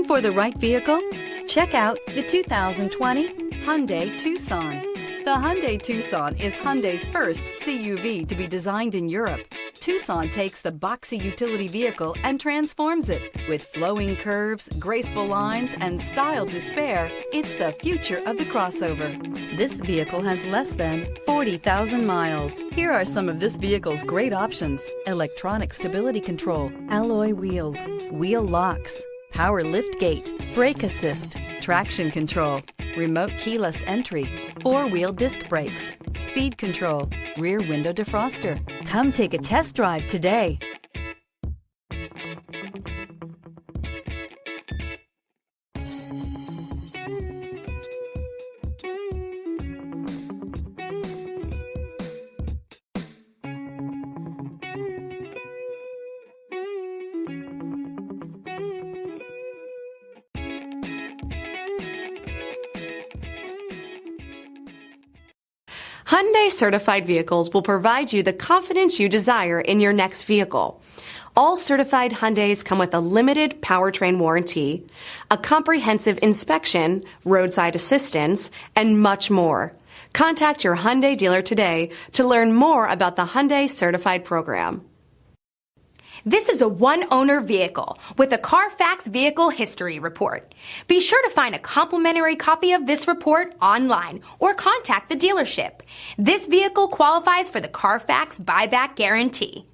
Looking for the right vehicle? Check out the 2020 Hyundai Tucson. The Hyundai Tucson is Hyundai's first CUV to be designed in Europe. Tucson takes the boxy utility vehicle and transforms it. With flowing curves, graceful lines, and style to spare, it's the future of the crossover. This vehicle has less than 40,000 miles. Here are some of this vehicle's great options: electronic stability control, alloy wheels, wheel locks, power liftgate, brake assist, traction control, remote keyless entry, four-wheel disc brakes, speed control, rear window defroster. Come take a test drive today. Hyundai certified vehicles will provide you the confidence you desire in your next vehicle. All certified Hyundais come with a limited powertrain warranty, a comprehensive inspection, roadside assistance, and much more. Contact your Hyundai dealer today to learn more about the Hyundai Certified Program. This is a one-owner vehicle with a CARFAX Vehicle History Report. Be sure to find a complimentary copy of this report online or contact the dealership. This vehicle qualifies for the CARFAX Buyback Guarantee.